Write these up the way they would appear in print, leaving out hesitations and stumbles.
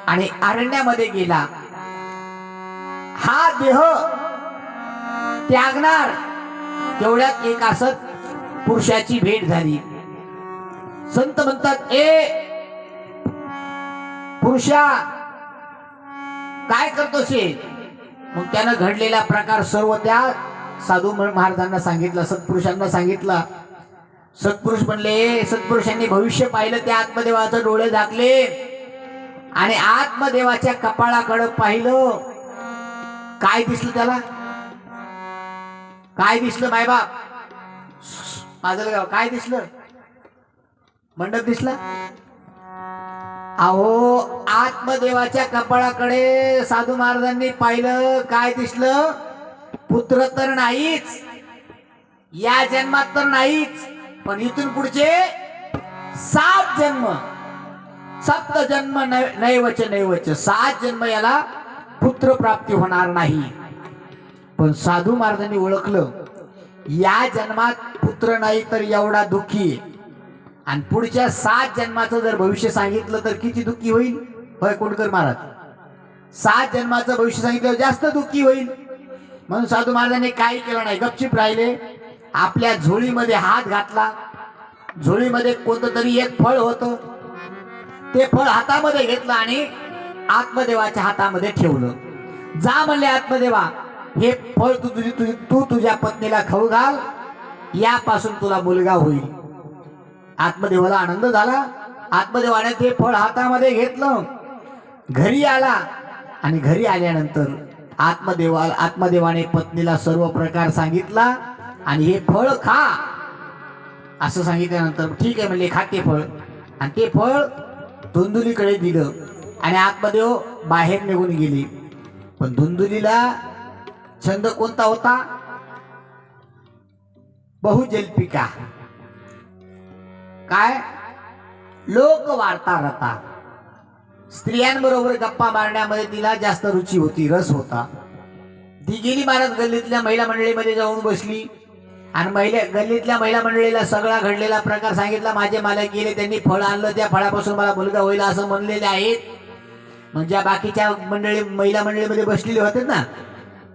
आणि अरण्यामध्ये गेला। हा देह त्यागणार तेवढ्यात एक असत पुरुषाची भेट झाली। संत म्हणतात, ए पुरुषा काय करतोस? मग त्यानं घडलेला प्रकार सर्व त्या साधू महाराजांना सांगितला, सत्पुरुषांना सांगितला। सत्पुरुष म्हणले, सत्पुरुषांनी भविष्य पाहिलं, त्या आत्मदेवाचं डोळे झाकले आणि आत्मदेवाच्या कपाळाकडे पाहिलं। काय दिसलं त्याला? काय दिसलं मायबाप? माझं गाव काय दिसलं? मंडप दिसला? अहो, आत्मदेवाच्या कपाळाकडे साधू महाराजांनी पाहिलं। काय दिसलं? पुत्र तर नाहीच, या जन्मात तर नाहीच, पण इथून पुढचे 7 जन्म, सप्त जन्म नैवच नैवच, 7 जन्म याला पुत्र प्राप्ती होणार नाही। पण साधू महाराजांनी ओळखलं, या जन्मात पुत्र नाही तर एवढा दुःखी, आणि पुढच्या 7 जन्माचं जर भविष्य सांगितलं तर किती दुःखी होईल? होय कोंडकर महाराज, 7 जन्माचं भविष्य सांगितलं जास्त दुःखी होईल। म्हणून साधू महाराजांनी काही केलं नाही, गपचिप राहिले। आपल्या झोळीमध्ये हात घातला, झोळीमध्ये कोणतं तरी एक फळ होतं, ते फळ हातामध्ये घेतलं आणि आत्मदेवाच्या हातामध्ये ठेवलं। जा म्हणले आत्मदेवा, हे फळ तू तुझ्या पत्नीला खाऊ घाल, यापासून तुला मुलगा होईल। आत्मदेवाला आनंद झाला। आत्मदेवाने ते फळ हातामध्ये घेतलं, घरी आला आणि घरी आल्यानंतर आत्मदेवाने पत्नीला सर्व प्रकार सांगितला आणि हे फळ खा असं सांगितल्यानंतर ठीक आहे म्हणले, खा ते फळ। आणि ते फळ धुंदुलीकडे दिलं आणि आत्मदेव बाहेर निघून गेले। पण धुंदुलीला छंद कोणता होता? बहुजल्पिका, काय लोक वार्ता रता, स्त्रियांबरोबर गप्पा मारण्यामध्ये तिला जास्त रुची होती, रस होता। ती गेली महाराज गल्लीतल्या महिला मंडळीमध्ये जाऊन बसली आणि गल्लीतल्या महिला मंडळीला सगळा घडलेला प्रकार सांगितला। माझे मालक गेले, त्यांनी फळ आणलं, त्या फळापासून मला मुलगा होईल असं म्हणलेले आहेत। मग ज्या बाकीच्या महिला मंडळीमध्ये बसलेले होते ना,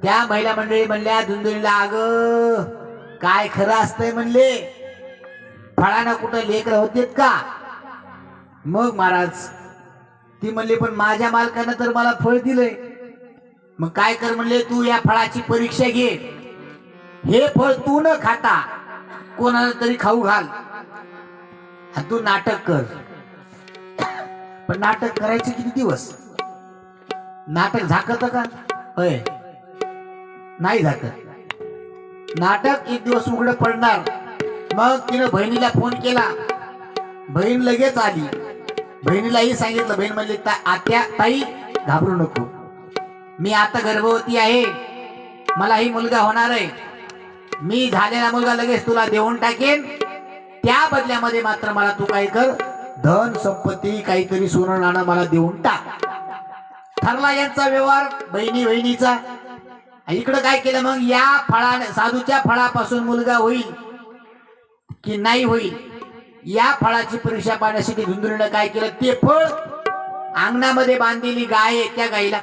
त्या महिला मंडळी म्हणल्या धुंदुलीला, अगं काय खरं असतंय म्हणले, फळानं कुठं लेकर होतेत का? मग महाराज ती म्हणली, पण माझ्या मालकानं तर मला फळ दिलंय। मग काय कर म्हणले, तू या फळाची परीक्षा घे, हे फळ तू न खाता कोणाला तरी खाऊ घाल, तू नाटक कर। पण नाटक करायचे किती दिवस? नाटक झाकत का? होय, नाही झाकत। नाटक एक दिवस उघड पडणार। मग तिनं बहिणीला फोन केला, बहीण लगेच आली। बहिणीलाही सांगितलं, बहीण म्हणली, आत्या ताई घाबरू नको, मी आता गर्भवती आहे, मला ही मुलगा होणार आहे, मी झालेला मुलगा लगेच तुला देऊन टाकेन, त्या बदल्यामध्ये मात्र मला तू काय कर, धन संपत्ती काहीतरी सोनं नाणं मला देऊन टाक। ठरला यांचा व्यवहार बहिणीचा। इकडं काय केलं मग, या साधूच्या फळापासून मुलगा होईल की नाही होईल या फळाची परीक्षा पाहण्यासाठी धुंदुलीनं काय केलं, ते फळ अंगणामध्ये बांधलेली गाय आहे, त्या गाईला